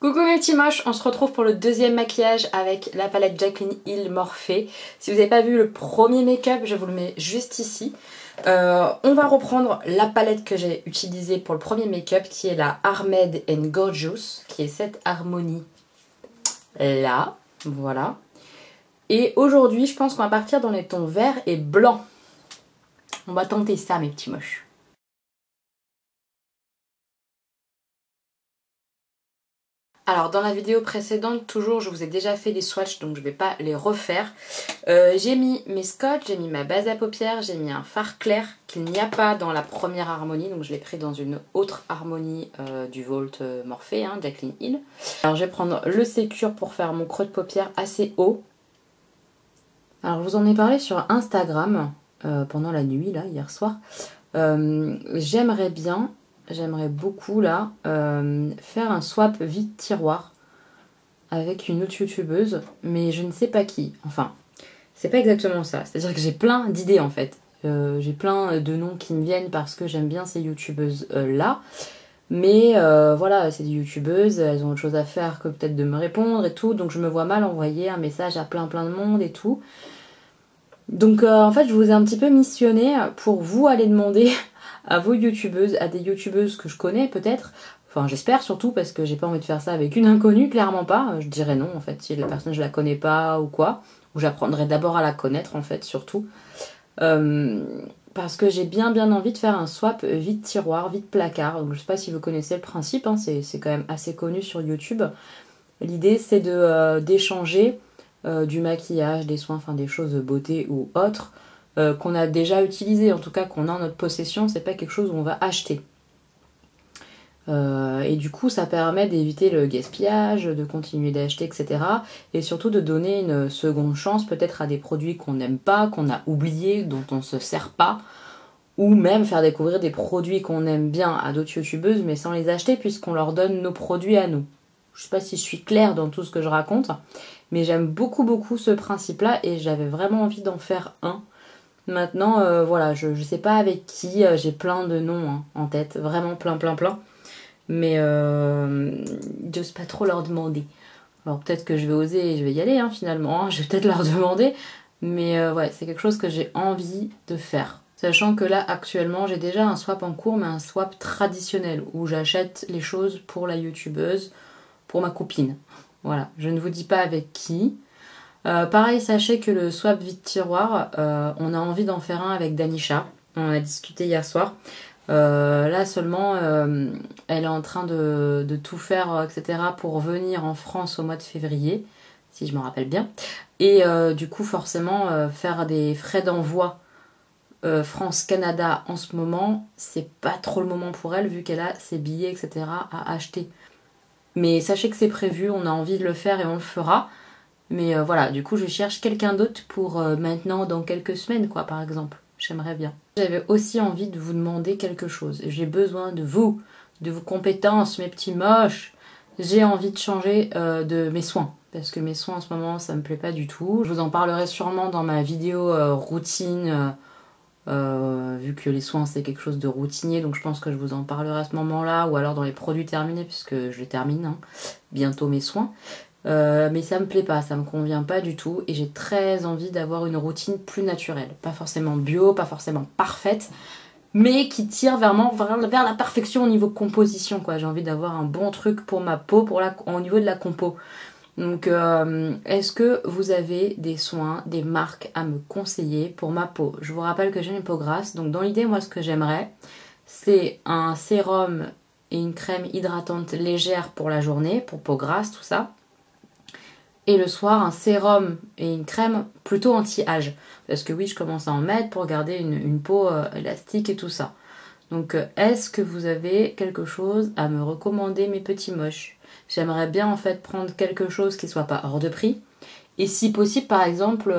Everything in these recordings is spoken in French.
Coucou mes petits moches, on se retrouve pour le deuxième maquillage avec la palette Jaclyn Hill Morphe. Si vous n'avez pas vu le premier make-up, je vous le mets juste ici. On va reprendre la palette que j'ai utilisée pour le premier make-up qui est la Armed and Gorgeous, qui est cette harmonie là, voilà. Et aujourd'hui, je pense qu'on va partir dans les tons vert et blanc. On va tenter ça mes petits moches. Alors dans la vidéo précédente, toujours, je vous ai déjà fait des swatchs, donc je ne vais pas les refaire. J'ai mis mes scotch, j'ai mis ma base à paupières, j'ai mis un fard clair qu'il n'y a pas dans la première harmonie, donc je l'ai pris dans une autre harmonie du Vault Morphe, hein, Jaclyn Hill. Alors je vais prendre le Secure pour faire mon creux de paupières assez haut. Alors je vous en ai parlé sur Instagram pendant la nuit, là, hier soir. J'aimerais beaucoup là faire un swap vide tiroir avec une autre youtubeuse, mais je ne sais pas qui. Enfin, c'est pas exactement ça. C'est-à-dire que j'ai plein d'idées en fait. J'ai plein de noms qui me viennent parce que j'aime bien ces youtubeuses là. Mais voilà, c'est des youtubeuses, elles ont autre chose à faire que peut-être de me répondre et tout. Donc je me vois mal envoyer un message à plein de monde et tout. Donc en fait, je vous ai un petit peu missionné pour vous aller demander à vos youtubeuses, à des youtubeuses que je connais peut-être, enfin j'espère surtout parce que j'ai pas envie de faire ça avec une inconnue, clairement pas, je dirais non en fait si la personne je la connais pas ou quoi, ou j'apprendrai d'abord à la connaître en fait surtout, parce que j'ai bien envie de faire un swap vide tiroir, vide placard, donc je sais pas si vous connaissez le principe, hein, c'est quand même assez connu sur YouTube. L'idée c'est d'échanger du maquillage, des soins, enfin des choses de beauté ou autres, qu'on a déjà utilisé, en tout cas qu'on a en notre possession, c'est pas quelque chose où on va acheter. Et du coup ça permet d'éviter le gaspillage, de continuer d'acheter, etc. Et surtout de donner une seconde chance peut-être à des produits qu'on n'aime pas, qu'on a oubliés, dont on se sert pas, ou même faire découvrir des produits qu'on aime bien à d'autres youtubeuses mais sans les acheter puisqu'on leur donne nos produits à nous. Je sais pas si je suis claire dans tout ce que je raconte, mais j'aime beaucoup ce principe là et j'avais vraiment envie d'en faire un. Maintenant, voilà, je sais pas avec qui, j'ai plein de noms hein, en tête, vraiment plein. Mais j'ose pas trop leur demander. Alors peut-être que je vais oser et je vais y aller hein, finalement, hein, je vais peut-être leur demander. Mais ouais, c'est quelque chose que j'ai envie de faire. Sachant que là, actuellement, j'ai déjà un swap en cours, mais un swap traditionnel, où j'achète les choses pour la youtubeuse, pour ma copine. Voilà, je ne vous dis pas avec qui. Pareil, sachez que le swap vide tiroir, on a envie d'en faire un avec Danisha. On en a discuté hier soir. Là seulement, elle est en train de tout faire, etc. pour venir en France au mois de février, si je me rappelle bien. Et du coup, forcément, faire des frais d'envoi France-Canada en ce moment, c'est pas trop le moment pour elle, vu qu'elle a ses billets, etc. à acheter. Mais sachez que c'est prévu, on a envie de le faire et on le fera. Mais voilà, du coup, je cherche quelqu'un d'autre pour maintenant, dans quelques semaines, quoi, par exemple. J'aimerais bien. J'avais aussi envie de vous demander quelque chose. J'ai besoin de vos compétences, mes petits moches. J'ai envie de changer de mes soins. Parce que mes soins, en ce moment, ça me plaît pas du tout. Je vous en parlerai sûrement dans ma vidéo routine, vu que les soins, c'est quelque chose de routinier. Donc je pense que je vous en parlerai à ce moment-là. Ou alors dans les produits terminés, puisque je les termine, hein, bientôt mes soins. Mais ça me plaît pas, ça me convient pas du tout et j'ai très envie d'avoir une routine plus naturelle. Pas forcément bio, pas forcément parfaite, mais qui tire vraiment vers la perfection au niveau composition, quoi. J'ai envie d'avoir un bon truc pour ma peau, au niveau de la compo. Donc est-ce que vous avez des soins, des marques à me conseiller pour ma peau? Je vous rappelle que j'ai une peau grasse, donc dans l'idée, moi ce que j'aimerais, c'est un sérum et une crème hydratante légère pour la journée, pour peau grasse, tout ça. Et le soir, un sérum et une crème plutôt anti-âge. Parce que oui, je commence à en mettre pour garder une peau élastique et tout ça. Donc, est-ce que vous avez quelque chose à me recommander, mes petits moches? J'aimerais bien en fait prendre quelque chose qui soit pas hors de prix. Et si possible, par exemple,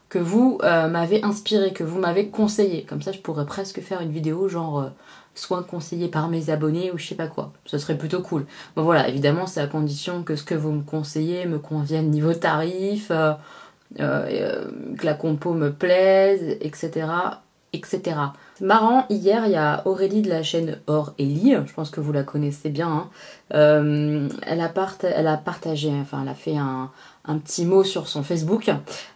que vous m'avez inspiré, que vous m'avez conseillé. Comme ça, je pourrais presque faire une vidéo genre soins conseillés par mes abonnés ou je sais pas quoi. Ça serait plutôt cool. Bon voilà, évidemment, c'est à condition que ce que vous me conseillez me convienne niveau tarif, que la compo me plaise, etc. etc. C'est marrant, hier il y a Aurélie de la chaîne Aurélie, je pense que vous la connaissez bien, hein. Elle a partagé, enfin elle a fait un petit mot sur son Facebook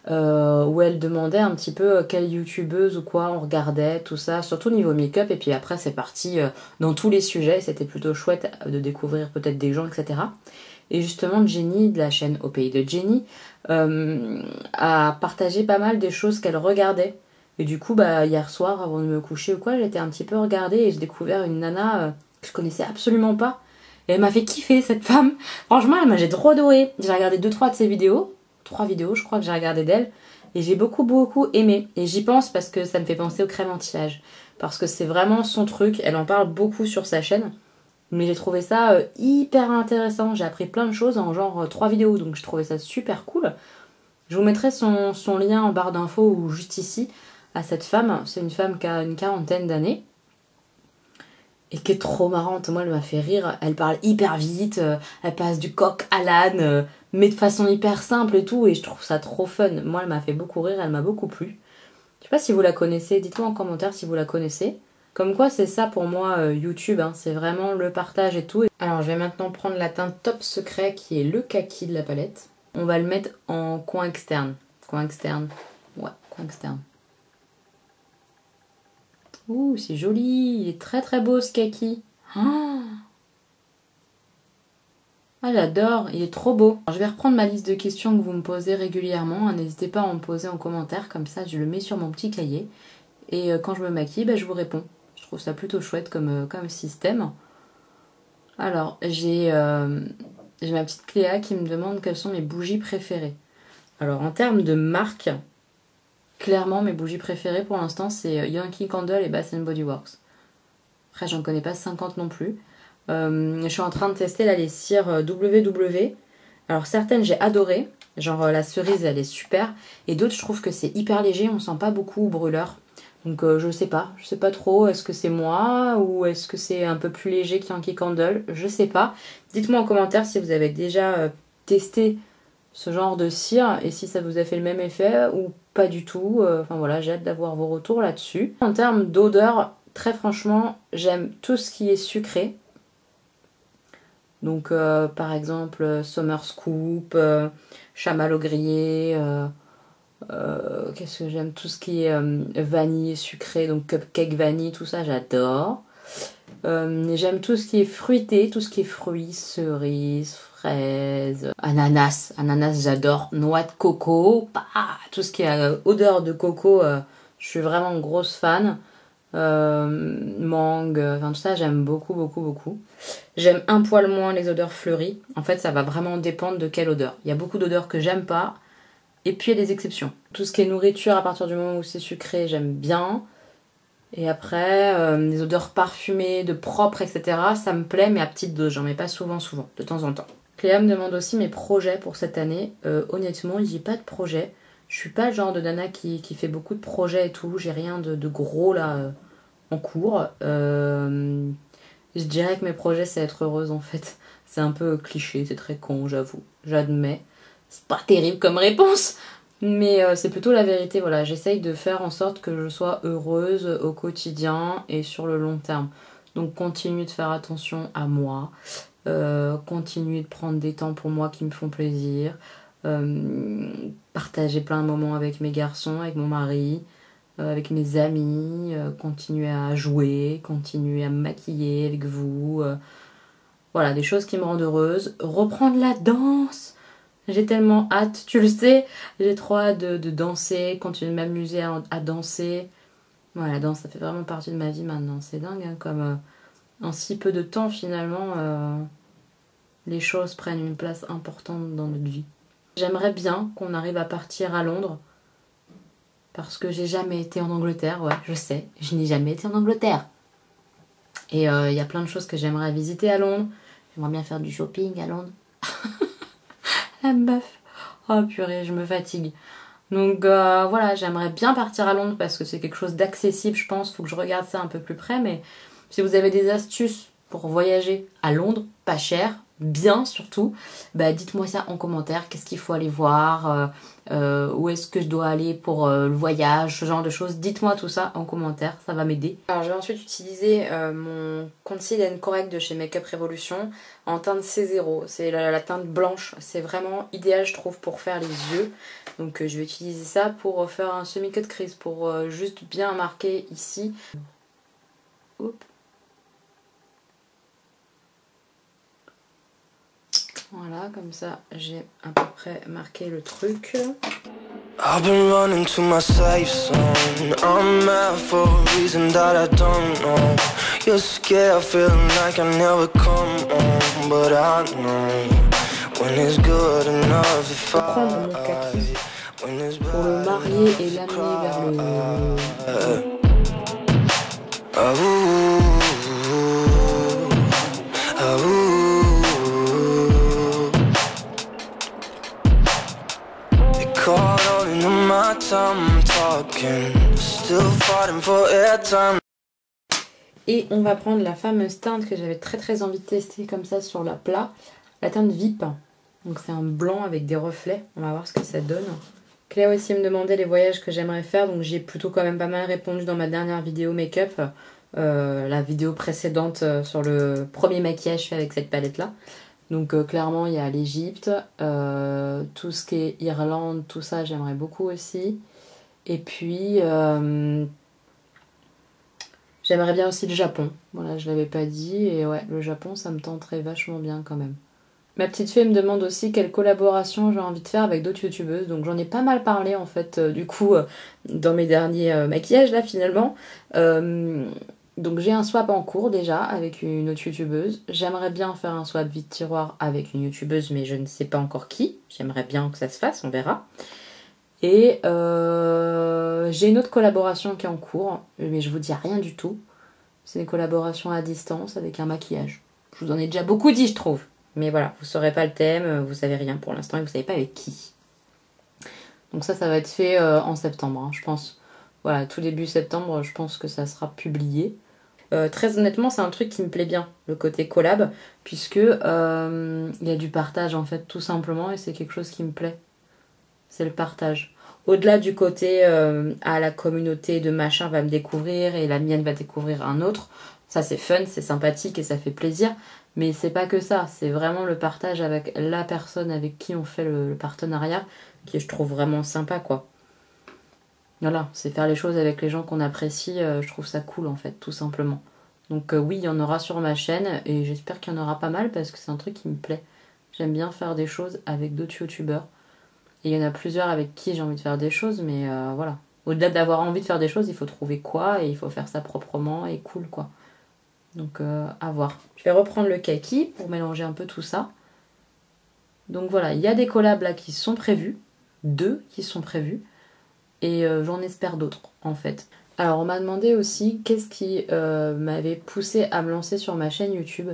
où elle demandait un petit peu quelle youtubeuse ou quoi on regardait, tout ça, surtout niveau make-up, et puis après c'est parti dans tous les sujets, c'était plutôt chouette de découvrir peut-être des gens, etc. Et justement Jenny de la chaîne Au Pays de Jenny a partagé pas mal des choses qu'elle regardait. Et du coup, bah, hier soir, avant de me coucher ou quoi, j'étais un petit peu regardée et j'ai découvert une nana que je connaissais absolument pas. Et elle m'a fait kiffer, cette femme. Franchement, j'ai trop adoré. J'ai regardé 2-3 de ses vidéos. 3 vidéos, je crois que j'ai regardé d'elle. Et j'ai beaucoup aimé. Et j'y pense parce que ça me fait penser au crème anti-âge. Parce que c'est vraiment son truc. Elle en parle beaucoup sur sa chaîne. Mais j'ai trouvé ça hyper intéressant. J'ai appris plein de choses en genre 3 vidéos. Donc j'ai trouvé ça super cool. Je vous mettrai son lien en barre d'infos ou juste ici. À cette femme, c'est une femme qui a une 40aine d'années et qui est trop marrante. Moi, elle m'a fait rire. Elle parle hyper vite, elle passe du coq à l'âne, mais de façon hyper simple et tout, et je trouve ça trop fun. Moi, elle m'a fait beaucoup rire, elle m'a beaucoup plu. Je sais pas si vous la connaissez, dites-moi en commentaire si vous la connaissez. Comme quoi, c'est ça pour moi YouTube, hein. C'est vraiment le partage et tout. Alors, je vais maintenant prendre la teinte Top Secret qui est le kaki de la palette. On va le mettre en coin externe. Coin externe. Ouais, coin externe. Ouh, c'est joli, il est très beau ce kaki. Ah, j'adore, il est trop beau. Alors, je vais reprendre ma liste de questions que vous me posez régulièrement. N'hésitez pas à en poser en commentaire, comme ça je le mets sur mon petit cahier. Et quand je me maquille, bah, je vous réponds. Je trouve ça plutôt chouette comme système. Alors, j'ai ma petite Cléa qui me demande quelles sont mes bougies préférées. Alors, en termes de marque, clairement, mes bougies préférées pour l'instant, c'est Yankee Candle et Bath Body Works. Après, j'en connais pas 50 non plus. Je suis en train de tester là les cires WW. Alors, certaines, j'ai adoré. Genre, la cerise, elle est super. Et d'autres, je trouve que c'est hyper léger. On sent pas beaucoup brûleur. Donc, je sais pas. Je sais pas trop. Est-ce que c'est moi ou est-ce que c'est un peu plus léger que Yankee Candle? Je sais pas. Dites-moi en commentaire si vous avez déjà testé ce genre de cire et si ça vous a fait le même effet ou pas du tout. Enfin voilà, j'ai hâte d'avoir vos retours là-dessus. En termes d'odeur, très franchement, j'aime tout ce qui est sucré. Donc par exemple Summer Scoop, chamallow grillé, qu'est-ce que j'aime? Tout ce qui est vanille sucré, donc cupcake vanille, tout ça j'adore. J'aime tout ce qui est fruité, tout ce qui est fruits, cerises, fraises, ananas. Ananas, j'adore. Noix de coco, tout ce qui est odeur de coco, je suis vraiment une grosse fan. Mangue, enfin tout ça, j'aime beaucoup. J'aime un poil moins les odeurs fleuries. En fait, ça va vraiment dépendre de quelle odeur. Il y a beaucoup d'odeurs que j'aime pas, et puis il y a des exceptions. Tout ce qui est nourriture, à partir du moment où c'est sucré, j'aime bien. Et après, les odeurs parfumées, de propre, etc. Ça me plaît, mais à petite dose. J'en mets pas souvent, de temps en temps. Cléa me demande aussi mes projets pour cette année. Honnêtement, j'ai pas de projet. Je suis pas le genre de nana qui fait beaucoup de projets et tout. J'ai rien de gros là en cours. Je dirais que mes projets, c'est être heureuse en fait. C'est un peu cliché, c'est très con, j'avoue. J'admets. C'est pas terrible comme réponse. Mais c'est plutôt la vérité, voilà. J'essaye de faire en sorte que je sois heureuse au quotidien et sur le long terme. Donc continuer de faire attention à moi, continuer de prendre des temps pour moi qui me font plaisir, partager plein de moments avec mes garçons, avec mon mari, avec mes amis, continuer à jouer, continuer à me maquiller avec vous. Voilà, des choses qui me rendent heureuse. Reprendre la danse. J'ai tellement hâte, tu le sais, j'ai trop hâte de danser, continuer de m'amuser à danser. Ouais, la danse, ça fait vraiment partie de ma vie maintenant. C'est dingue, hein, comme en si peu de temps, finalement, les choses prennent une place importante dans notre vie. J'aimerais bien qu'on arrive à partir à Londres, parce que j'ai jamais été en Angleterre, ouais, je sais, je n'ai jamais été en Angleterre. Et il y a plein de choses que j'aimerais visiter à Londres. J'aimerais bien faire du shopping à Londres. La meuf. Oh purée, je me fatigue. Donc voilà, j'aimerais bien partir à Londres parce que c'est quelque chose d'accessible, je pense. Faut que je regarde ça un peu plus près. Mais si vous avez des astuces pour voyager à Londres, pas cher, bien surtout, bah dites-moi ça en commentaire, qu'est-ce qu'il faut aller voir, où est-ce que je dois aller pour le voyage, ce genre de choses, dites-moi tout ça en commentaire, ça va m'aider. Alors je vais ensuite utiliser mon Conceal & Correct de chez Makeup Revolution en teinte C0, c'est la teinte blanche, c'est vraiment idéal je trouve pour faire les yeux, donc je vais utiliser ça pour faire un semi-cut crease, pour juste bien marquer ici. Oups. Voilà, comme ça j'ai à peu près marqué le truc. I've been running to my safe zone. I'm mad for a reason that I don't know. You're scared, feeling like I never come home. But I know when it's good enough if prendre mon kaki pour le marier et l'amener vers le... Et on va prendre la fameuse teinte que j'avais très envie de tester comme ça sur la plat, la teinte VIP. Donc c'est un blanc avec des reflets, on va voir ce que ça donne. Cléa aussi me demandait les voyages que j'aimerais faire, donc j'ai plutôt quand même pas mal répondu dans ma dernière vidéo make-up. La vidéo précédente sur le premier maquillage fait avec cette palette là. Donc clairement il y a l'Égypte, tout ce qui est Irlande, tout ça j'aimerais beaucoup aussi. Et puis j'aimerais bien aussi le Japon, voilà je l'avais pas dit, et ouais le Japon ça me tenterait vachement bien quand même. Ma petite fille me demande aussi quelle collaboration j'ai envie de faire avec d'autres youtubeuses, donc j'en ai pas mal parlé en fait du coup dans mes derniers maquillages là finalement. Donc j'ai un swap en cours déjà avec une autre youtubeuse, j'aimerais bien faire un swap vide tiroir avec une youtubeuse mais je ne sais pas encore qui, j'aimerais bien que ça se fasse, on verra. Et j'ai une autre collaboration qui est en cours, mais je vous dis rien du tout. C'est une collaboration à distance avec un maquillage. Je vous en ai déjà beaucoup dit, je trouve. Mais voilà, vous saurez pas le thème, vous savez rien pour l'instant et vous savez pas avec qui. Donc ça va être fait en septembre, hein, je pense. Voilà, tout début septembre, je pense que ça sera publié. Très honnêtement, c'est un truc qui me plaît bien, le côté collab, puisque il y a du partage en fait, tout simplement, et c'est quelque chose qui me plaît. C'est le partage. Au-delà du côté la communauté de machin va me découvrir et la mienne va découvrir un autre, ça c'est fun, c'est sympathique et ça fait plaisir, mais c'est pas que ça, c'est vraiment le partage avec la personne avec qui on fait le partenariat qui je trouve vraiment sympa quoi. Voilà, c'est faire les choses avec les gens qu'on apprécie, je trouve ça cool en fait, tout simplement. Donc oui, il y en aura sur ma chaîne et j'espère qu'il y en aura pas mal parce que c'est un truc qui me plaît. J'aime bien faire des choses avec d'autres youtubeurs. Et il y en a plusieurs avec qui j'ai envie de faire des choses, mais voilà. Au-delà d'avoir envie de faire des choses, il faut trouver quoi et il faut faire ça proprement et cool quoi. Donc à voir. Je vais reprendre le kaki pour mélanger un peu tout ça. Donc voilà, il y a des collabs là qui sont prévus. 2 qui sont prévus. Et j'en espère d'autres en fait. Alors on m'a demandé aussi qu'est-ce qui m'avait poussé à me lancer sur ma chaîne YouTube.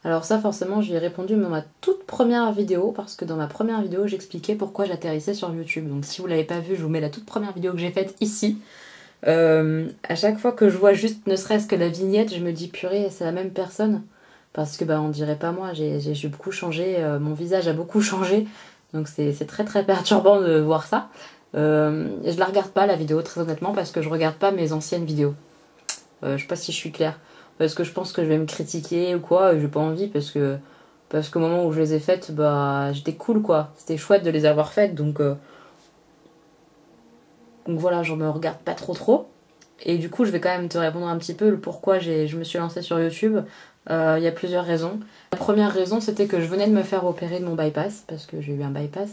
Alors ça forcément j'y ai répondu dans ma toute première vidéo parce que dans ma première vidéo j'expliquais pourquoi j'atterrissais sur YouTube. Donc si vous l'avez pas vu, je vous mets la toute première vidéo que j'ai faite ici. À chaque fois que je vois juste ne serait-ce que la vignette, je me dis purée c'est la même personne. Parce que bah on dirait pas moi, j'ai beaucoup changé, mon visage a beaucoup changé. Donc c'est très perturbant de voir ça. Je la regarde pas la vidéo très honnêtement parce que je regarde pas mes anciennes vidéos. Je sais pas si je suis claire. Parce que je pense que je vais me critiquer ou quoi, et j'ai pas envie parce qu'au moment où je les ai faites, bah j'étais cool quoi. C'était chouette de les avoir faites donc voilà, je me regarde pas trop. Et du coup, je vais quand même te répondre un petit peu le pourquoi je me suis lancée sur YouTube. Il y a plusieurs raisons. La première raison, c'était que je venais de me faire opérer de mon bypass, parce que j'ai eu un bypass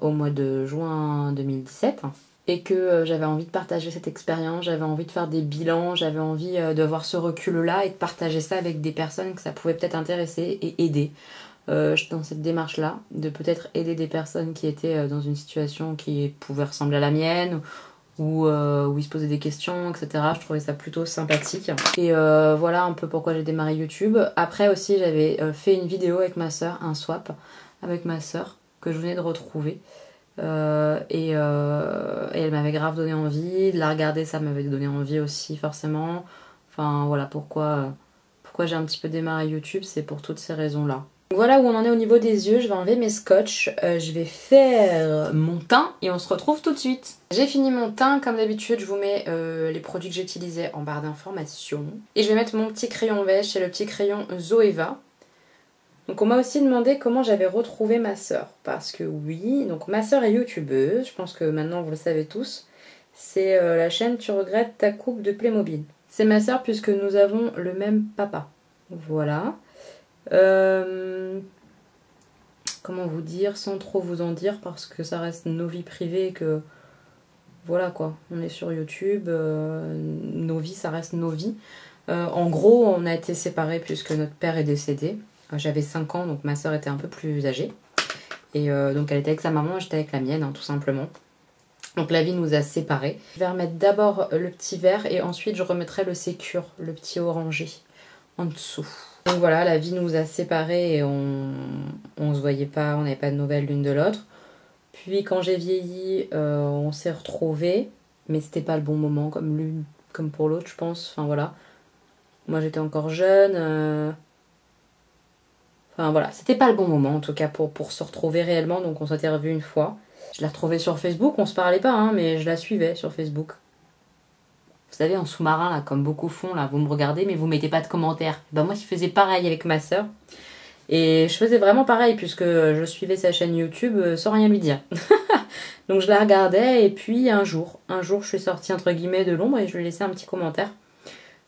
au mois de juin 2017. Et que j'avais envie de partager cette expérience, j'avais envie de faire des bilans, j'avais envie de voir ce recul-là et de partager ça avec des personnes que ça pouvait peut-être intéresser et aider. J'étais dans cette démarche-là, de peut-être aider des personnes qui étaient dans une situation qui pouvait ressembler à la mienne, où ils se posaient des questions, etc. Je trouvais ça plutôt sympathique. Et voilà un peu pourquoi j'ai démarré YouTube. Après aussi, j'avais fait une vidéo avec ma soeur, un swap avec ma soeur, que je venais de retrouver. Et elle m'avait grave donné envie. De la regarder, ça m'avait donné envie aussi, forcément. Enfin, voilà pourquoi j'ai un petit peu démarré YouTube, c'est pour toutes ces raisons-là. Voilà où on en est au niveau des yeux, je vais enlever mes scotch, je vais faire mon teint et on se retrouve tout de suite. J'ai fini mon teint, comme d'habitude je vous mets les produits que j'utilisais en barre d'informations. Et je vais mettre mon petit crayon beige, c'est le petit crayon Zoeva. Donc on m'a aussi demandé comment j'avais retrouvé ma sœur, parce que oui, donc ma sœur est youtubeuse, je pense que maintenant vous le savez tous. C'est la chaîne Tu regrettes ta coupe de Playmobil. C'est ma sœur puisque nous avons le même papa. Voilà. Comment vous dire sans trop vous en dire parce que ça reste nos vies privées et que voilà quoi, on est sur YouTube, nos vies ça reste nos vies. En gros on a été séparés puisque notre père est décédé. J'avais 5 ans donc ma soeur était un peu plus âgée et donc elle était avec sa maman, j'étais avec la mienne hein, tout simplement. Donc la vie nous a séparés. Je vais remettre d'abord le petit vert et ensuite je remettrai le sécure, le petit orangé en dessous. Donc voilà, la vie nous a séparés et on se voyait pas, on n'avait pas de nouvelles l'une de l'autre. Puis quand j'ai vieilli, on s'est retrouvés, mais c'était pas le bon moment comme l'une comme pour l'autre, je pense. Enfin voilà, moi j'étais encore jeune. Enfin voilà, c'était pas le bon moment en tout cas pour se retrouver réellement. Donc on s'était revus une fois. Je l'ai retrouvée sur Facebook, on se parlait pas, hein, mais je la suivais sur Facebook. Vous savez, en sous-marin, là, comme beaucoup font, là, vous me regardez, mais vous mettez pas de commentaires. Ben moi, je faisais pareil avec ma sœur. Et je faisais vraiment pareil, puisque je suivais sa chaîne YouTube sans rien lui dire. Donc je la regardais, et puis un jour, je suis sortie, entre guillemets, de l'ombre, et je lui ai laissé un petit commentaire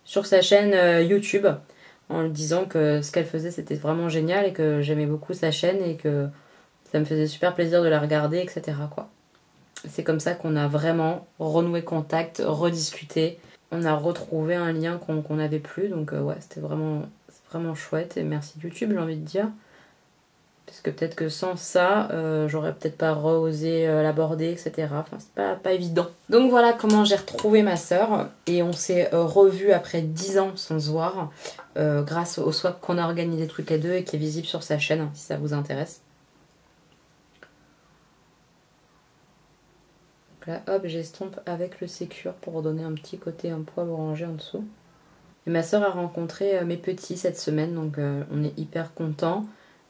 sur sa chaîne YouTube, en lui disant que ce qu'elle faisait, c'était vraiment génial, et que j'aimais beaucoup sa chaîne, et que ça me faisait super plaisir de la regarder, etc. quoi. C'est comme ça qu'on a vraiment renoué contact, rediscuté. On a retrouvé un lien qu'on n'avait plus. Donc ouais, c'était vraiment chouette. Et merci YouTube, j'ai envie de dire. Parce que peut-être que sans ça, j'aurais peut-être pas osé l'aborder, etc. Enfin, c'est pas évident. Donc voilà comment j'ai retrouvé ma sœur. Et on s'est revus après 10 ans sans se voir. Grâce au swap qu'on a organisé toutes les deux et qui est visible sur sa chaîne, si ça vous intéresse. Là, hop, j'estompe avec le sécure pour donner un petit côté un poil orangé en dessous. Et ma soeur a rencontré mes petits cette semaine, donc on est hyper contents.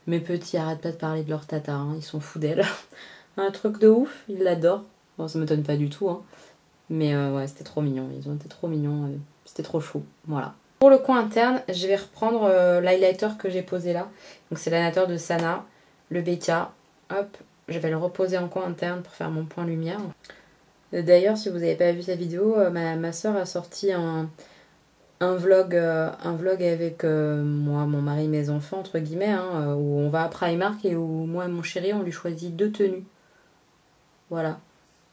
Mes petits arrêtent pas de parler de leur tata, hein, ils sont fous d'elle. Un truc de ouf, ils l'adorent. Bon, ça m'étonne pas du tout, hein. Mais ouais, c'était trop mignon, ils ont été trop mignons, c'était trop chou, voilà. Pour le coin interne, je vais reprendre l'highlighter que j'ai posé là. Donc c'est l'highlighter de Sana, le BK. Hop, je vais le reposer en coin interne pour faire mon point lumière. D'ailleurs, si vous n'avez pas vu sa vidéo, ma soeur a sorti un vlog avec moi, mon mari, mes enfants, entre guillemets, hein, où on va à Primark et où moi et mon chéri, on lui choisit 2 tenues. Voilà.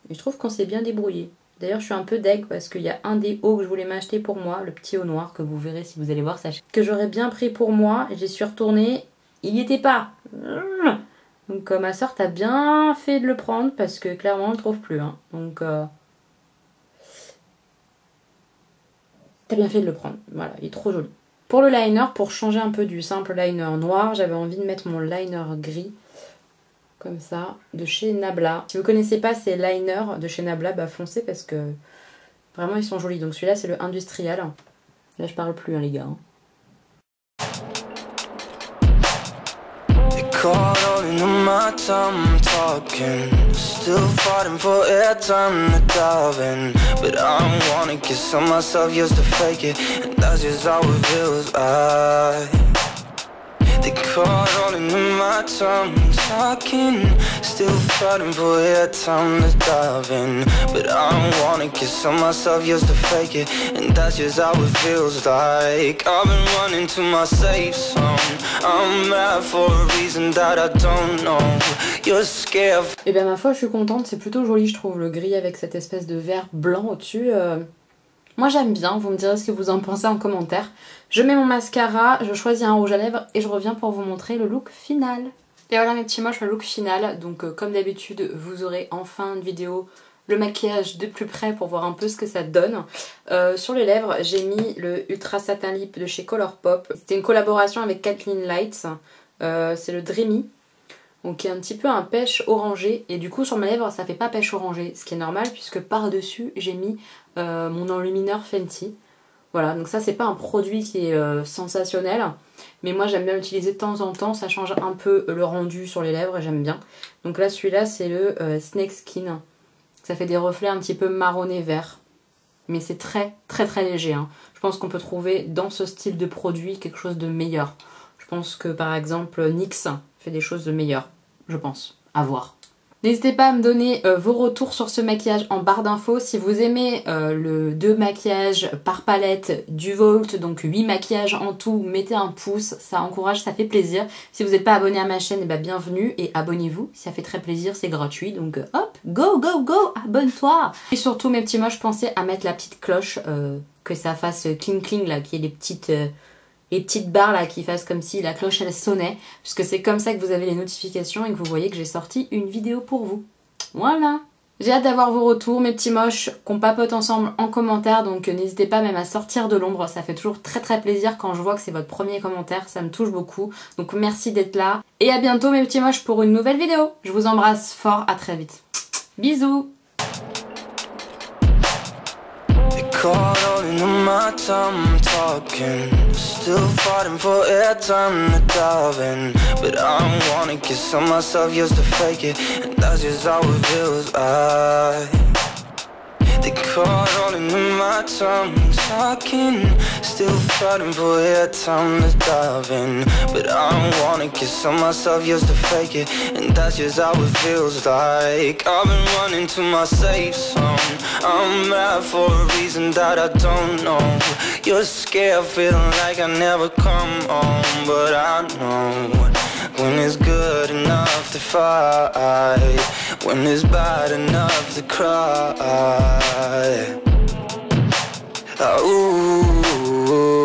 Et je trouve qu'on s'est bien débrouillé. D'ailleurs, je suis un peu deg parce qu'il y a un des hauts que je voulais m'acheter pour moi, le petit haut noir que vous verrez si vous allez voir, sachez que j'aurais bien pris pour moi. J'y suis retournée, il n'y était pas. Donc ma soeur t'as bien fait de le prendre parce que clairement on ne le trouve plus. Hein. Donc t'as bien fait de le prendre. Voilà, il est trop joli. Pour le liner, pour changer un peu du simple liner noir, j'avais envie de mettre mon liner gris. Comme ça, de chez Nabla. Si vous connaissez pas ces liners de chez Nabla, bah foncez parce que vraiment ils sont jolis. Donc celui-là c'est le industriel. Là je parle plus hein, les gars. Hein. Caught all into my time talking, still fighting for airtime to dive in. But I don't wanna kiss on myself just to fake it, and that's just how it feels like. They caught all into my time talking, still fighting for airtime to dive in. But I don't wanna kiss on myself just to fake it, and that's just how it feels like. I've been running to my safe zone, I'm mad for a reason that I don't know. You're scared. Et bien ma foi je suis contente, c'est plutôt joli je trouve le gris avec cette espèce de vert blanc au-dessus. Moi j'aime bien, vous me direz ce que vous en pensez en commentaire. Je mets mon mascara, je choisis un rouge à lèvres et je reviens pour vous montrer le look final. Et voilà mes petits moches, le look final. Donc comme d'habitude vous aurez en fin de vidéo le maquillage de plus près pour voir un peu ce que ça donne. Sur les lèvres j'ai mis le Ultra Satin Lip de chez Colourpop. C'était une collaboration avec Kathleen Lights, c'est le Dreamy. Donc qui est un petit peu un pêche orangé. Et du coup sur mes lèvres ça fait pas pêche orangé. Ce qui est normal puisque par dessus j'ai mis mon enlumineur Fenty. Voilà, donc ça c'est pas un produit qui est sensationnel, mais moi j'aime bien l'utiliser de temps en temps, ça change un peu le rendu sur les lèvres et j'aime bien. Donc là celui-là c'est le Snake Skin, ça fait des reflets un petit peu marronné vert, mais c'est très léger. Hein. Je pense qu'on peut trouver dans ce style de produit quelque chose de meilleur. Je pense que par exemple NYX fait des choses de meilleures, je pense, à voir. N'hésitez pas à me donner vos retours sur ce maquillage en barre d'infos. Si vous aimez le 2 maquillages par palette du Vault, donc 8 maquillages en tout, mettez un pouce, ça encourage, ça fait plaisir. Si vous n'êtes pas abonné à ma chaîne, eh ben bienvenue et abonnez-vous, ça fait très plaisir, c'est gratuit. Donc hop, go, abonne-toi. Et surtout mes petits moches, pensez à mettre la petite cloche, que ça fasse cling cling là, qui est les petites barres là qui fassent comme si la cloche elle sonnait, puisque c'est comme ça que vous avez les notifications et que vous voyez que j'ai sorti une vidéo pour vous. Voilà. J'ai hâte d'avoir vos retours, mes petits moches, qu'on papote ensemble en commentaire, donc n'hésitez pas même à sortir de l'ombre, ça fait toujours très plaisir quand je vois que c'est votre premier commentaire, ça me touche beaucoup. Donc merci d'être là, et à bientôt mes petits moches pour une nouvelle vidéo. Je vous embrasse fort, à très vite. Bisous. Caught holding on my time, talking. Still fighting for airtime to dive in. But I don't wanna get some myself just to fake it. And that's just how it feels like. They caught holding on my time, talking. Still fighting for airtime to dive in. But I don't wanna get some myself just to fake it. And that's just how it feels like. I've been running to my safe zone. I'm mad for a reason that I don't know. You're scared, feeling like I never come home. But I know when it's good enough to fight, when it's bad enough to cry. Ooh.